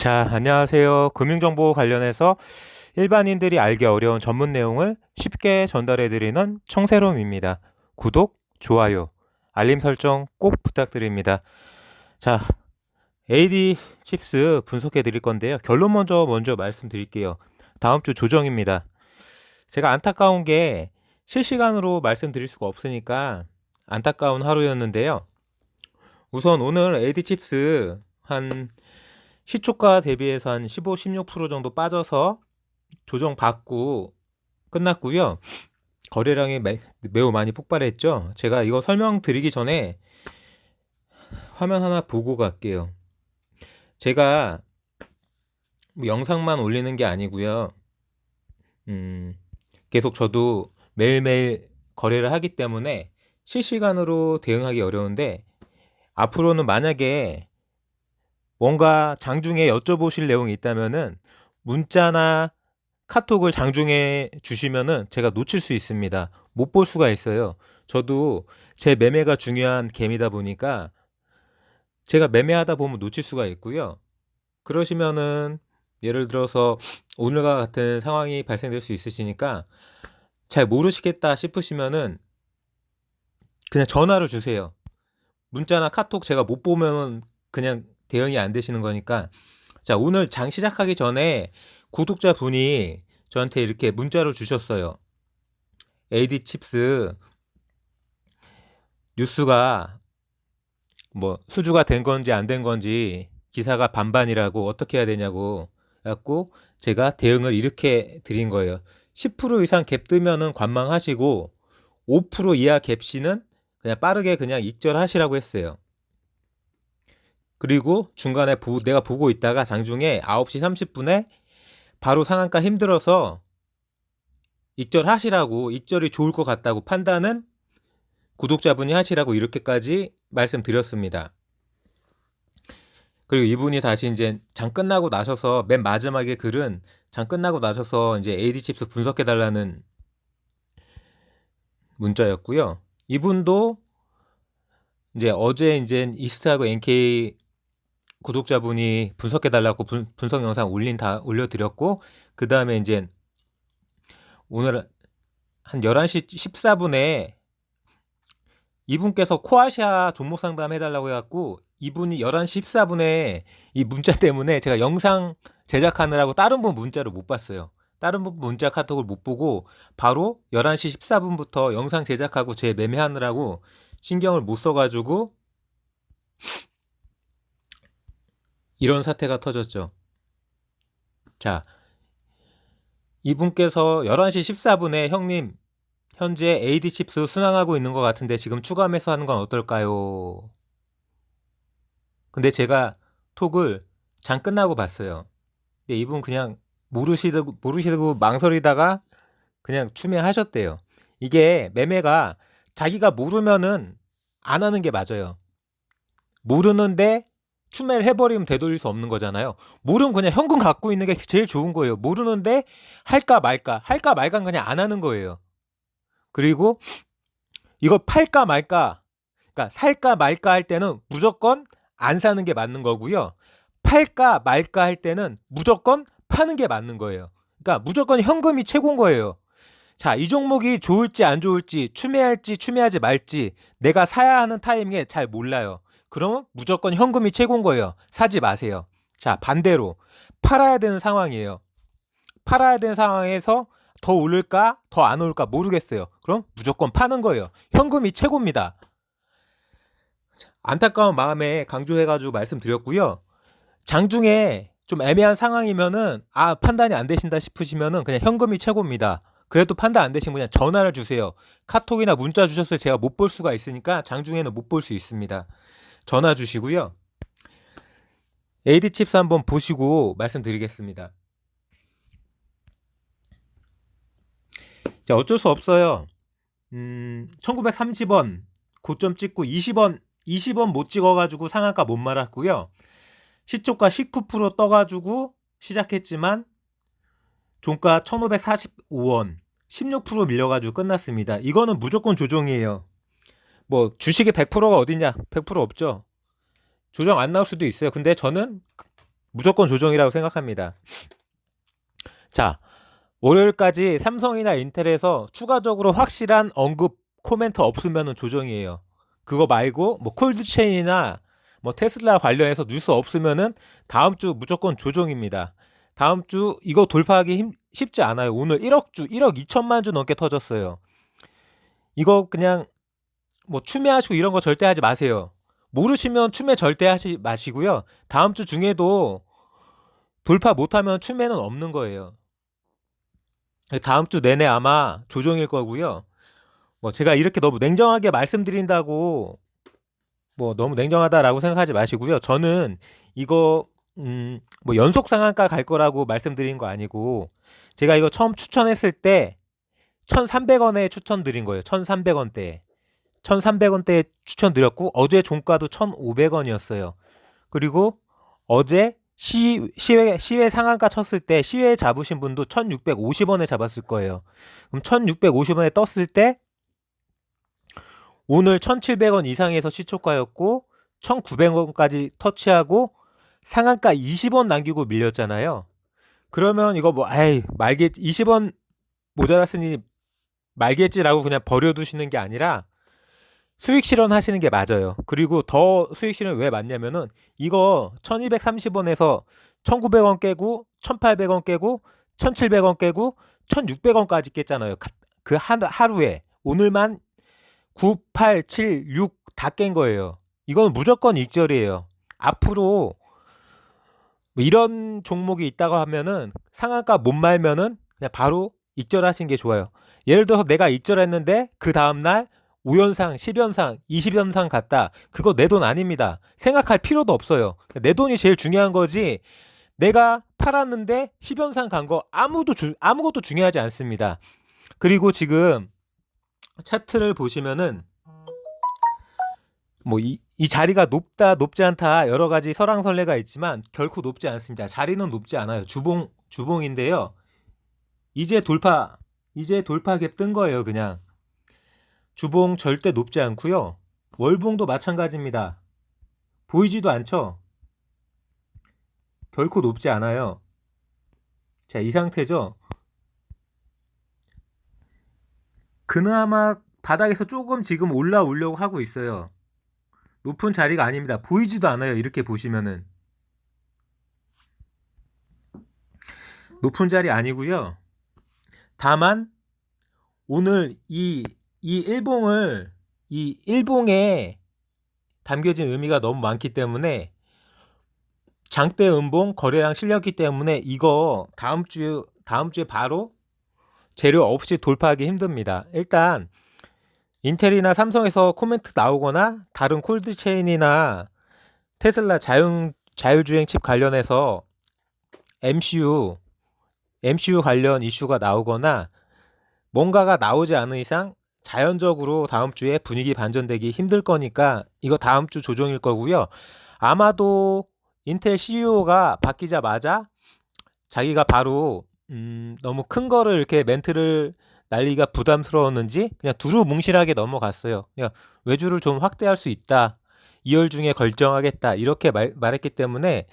자, 안녕하세요. 금융정보 관련해서 일반인들이 알기 어려운 전문 내용을 쉽게 전달해드리는 청세롬입니다. 구독, 좋아요, 알림 설정 꼭 부탁드립니다. 자, AD 칩스 분석해 드릴 건데요. 결론 먼저 말씀드릴게요. 다음 주 조정입니다. 제가 안타까운 게 실시간으로 말씀드릴 수가 없으니까 안타까운 하루였는데요. 우선 오늘 AD 칩스 한 시초가 대비해서 한 15, 16% 정도 빠져서 조정받고 끝났고요. 거래량이 매우 많이 폭발했죠. 제가 이거 설명드리기 전에 화면 하나 보고 갈게요. 제가 뭐 영상만 올리는 게 아니고요. 계속 저도 매일매일 거래를 하기 때문에 실시간으로 대응하기 어려운데, 앞으로는 만약에 뭔가 장중에 여쭤보실 내용이 있다면은 문자나 카톡을 장중에 주시면은 제가 놓칠 수 있습니다. 못 볼 수가 있어요. 저도 제 매매가 중요한 개미다 보니까 제가 매매하다 보면 놓칠 수가 있고요. 그러시면은 예를 들어서 오늘과 같은 상황이 발생될 수 있으시니까 잘 모르시겠다 싶으시면은 그냥 전화를 주세요. 문자나 카톡 제가 못 보면 그냥 대응이 안 되시는 거니까. 자, 오늘 장 시작하기 전에 구독자분이 저한테 이렇게 문자를 주셨어요. AD 칩스 뉴스가 뭐 수주가 된 건지 안 된 건지 기사가 반반이라고 어떻게 해야 되냐고 해갖고 제가 대응을 이렇게 드린 거예요. 10% 이상 갭 뜨면은 관망하시고 5% 이하 갭 시는 그냥 빠르게 그냥 익절하시라고 했어요. 그리고 중간에 내가 보고 있다가 장중에 9시 30분에 바로 상한가 힘들어서 익절하시라고, 익절이 좋을 것 같다고 판단은 구독자분이 하시라고 이렇게까지 말씀드렸습니다. 그리고 이분이 다시 이제 장 끝나고 나셔서 맨 마지막에 글은 장 끝나고 나셔서 이제 AD 칩스 분석해 달라는 문자였고요. 이분도 이제 어제 이제 이스트하고 NK 구독자분이 분석해 달라고 분석 영상 올려드렸고, 그 다음에 이제 오늘 한 11시 14분에 이분께서 코아시아 종목 상담 해달라고 해갖고 이분이 11시 14분에 이 문자 때문에 제가 영상 제작하느라고 다른 분 문자를 못 봤어요. 다른 분 문자 카톡을 못 보고 바로 11시 14분부터 영상 제작하고 제 매매하느라고 신경을 못 써가지고 이런 사태가 터졌죠. 자, 이분께서 11시 14분에 형님 현재 AD 칩스 순항하고 있는 것 같은데 지금 추가 매수하는 건 어떨까요? 근데 제가 톡을 장 끝나고 봤어요. 근데 이분 그냥 모르시고 망설이다가 그냥 추매하셨대요. 이게 매매가 자기가 모르면은 안 하는 게 맞아요. 모르는데 추매를 해버리면 되돌릴 수 없는 거잖아요. 모르면 그냥 현금 갖고 있는 게 제일 좋은 거예요. 모르는데 할까 말까 그냥 안 하는 거예요. 그리고 이거 팔까 말까, 그러니까 살까 말까 할 때는 무조건 안 사는 게 맞는 거고요. 팔까 말까 할 때는 무조건 파는 게 맞는 거예요. 그러니까 무조건 현금이 최고인 거예요. 자, 이 종목이 좋을지 안 좋을지, 추매할지 추매하지 말지 내가 사야 하는 타이밍에 잘 몰라요. 그러면 무조건 현금이 최고인 거예요. 사지 마세요. 자, 반대로 팔아야 되는 상황이에요. 팔아야 되는 상황에서 더 오를까 더 안 오를까 모르겠어요. 그럼 무조건 파는 거예요. 현금이 최고입니다. 안타까운 마음에 강조해가지고 말씀드렸고요. 장중에 좀 애매한 상황이면은 판단이 안 되신다 싶으시면은 그냥 현금이 최고입니다. 그래도 판단 안 되시면 그냥 전화를 주세요. 카톡이나 문자 주셨을 때 제가 못 볼 수가 있으니까 장중에는 못 볼 수 있습니다. 전화 주시고요. AD 칩스 한번 보시고 말씀드리겠습니다. 자, 어쩔 수 없어요. 1930원 고점 찍고 20원 못 찍어가지고 상한가 못 말았고요. 시초가 19% 떠가지고 시작했지만 종가 1545원 16% 밀려가지고 끝났습니다. 이거는 무조건 조정이에요. 뭐 주식의 100%가 어딨냐? 100% 없죠. 조정 안 나올 수도 있어요. 근데 저는 무조건 조정이라고 생각합니다. 자, 월요일까지 삼성이나 인텔에서 추가적으로 확실한 언급 코멘트 없으면 조정이에요. 그거 말고 뭐 콜드체인이나 뭐 테슬라 관련해서 뉴스 없으면은 다음 주 무조건 조정입니다. 다음 주 이거 돌파하기 쉽지 않아요. 오늘 1억 2천만 주 넘게 터졌어요. 이거 그냥 뭐 추매하시고 이런 거 절대 하지 마세요. 모르시면 추매 절대 하지 마시고요. 다음 주 중에도 돌파 못하면 추매는 없는 거예요. 다음 주 내내 아마 조정일 거고요. 뭐 제가 이렇게 너무 냉정하게 말씀드린다고 뭐 너무 냉정하다라고 생각하지 마시고요. 저는 이거 뭐 연속 상한가 갈 거라고 말씀드린 거 아니고 제가 이거 처음 추천했을 때 1,300원에 추천드린 거예요. 1,300원대. 1,300원대에 추천드렸고 어제 종가도 1,500원이었어요. 그리고 어제 시외 상한가 쳤을 때 시외 잡으신 분도 1,650원에 잡았을 거예요. 그럼 1,650원에 떴을 때 오늘 1,700원 이상에서 시초가였고 1,900원까지 터치하고 상한가 20원 남기고 밀렸잖아요. 그러면 이거 뭐 말겠지 20원 모자랐으니 말겠지라고 그냥 버려두시는 게 아니라 수익 실현하시는 게 맞아요. 그리고 더 수익 실현 왜 맞냐면은 이거 1230원에서 1900원 깨고 1800원 깨고 1700원 깨고 1600원까지 깼잖아요. 그 하루에 오늘만 9, 8, 7, 6 다 깬 거예요. 이건 무조건 익절이에요. 앞으로 뭐 이런 종목이 있다고 하면은 상한가 못 말면은 그냥 바로 익절하시는 게 좋아요. 예를 들어서 내가 익절했는데 그 다음날 5연상, 10연상, 20연상 갔다. 그거 내 돈 아닙니다. 생각할 필요도 없어요. 내 돈이 제일 중요한 거지. 내가 팔았는데 10연상 간 거 아무것도 중요하지 않습니다. 그리고 지금 차트를 보시면은 뭐 이 자리가 높지 않다 여러 가지 설왕설래가 있지만 결코 높지 않습니다. 자리는 높지 않아요. 주봉인데요. 이제 돌파갭 뜬 거예요. 그냥 주봉 절대 높지 않고요. 월봉도 마찬가지입니다. 보이지도 않죠? 결코 높지 않아요. 자, 이 상태죠. 그나마 바닥에서 조금 지금 올라오려고 하고 있어요. 높은 자리가 아닙니다. 보이지도 않아요. 이렇게 보시면은 높은 자리 아니고요. 다만 오늘 이 일봉에 담겨진 의미가 너무 많기 때문에 장대 음봉 거래량 실렸기 때문에 이거 다음 주에 바로 재료 없이 돌파하기 힘듭니다. 일단 인텔이나 삼성에서 코멘트 나오거나 다른 콜드체인이나 테슬라 자율주행 칩 관련해서 MCU 관련 이슈가 나오거나 뭔가가 나오지 않은 이상 자연적으로 다음 주에 분위기 반전되기 힘들 거니까 이거 다음 주 조정일 거고요. 아마도 인텔 CEO가 바뀌자마자 자기가 바로 너무 큰 거를 이렇게 멘트를 날리기가 부담스러웠는지 그냥 두루뭉실하게 넘어갔어요. 그냥 외주를 좀 확대할 수 있다. 2월 중에 결정하겠다. 이렇게 말했기 때문에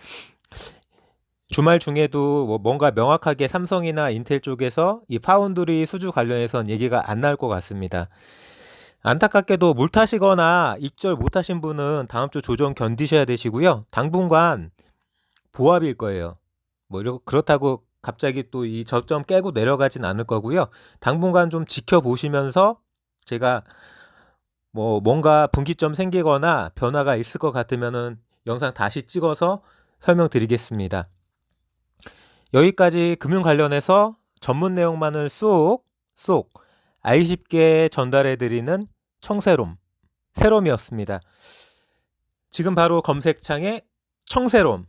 주말 중에도 뭐 뭔가 명확하게 삼성이나 인텔 쪽에서 이 파운드리 수주 관련해선 얘기가 안 나올 것 같습니다. 안타깝게도 물 타시거나 익절 못 하신 분은 다음 주 조정 견디셔야 되시고요. 당분간 보합일 거예요. 뭐 그렇다고 갑자기 또 이 저점 깨고 내려가진 않을 거고요. 당분간 좀 지켜보시면서 제가 뭐 뭔가 분기점 생기거나 변화가 있을 것 같으면은 영상 다시 찍어서 설명드리겠습니다. 여기까지 금융 관련해서 전문 내용만을 쏙 알기 쉽게 전달해드리는 세롬이었습니다. 지금 바로 검색창에 청세롬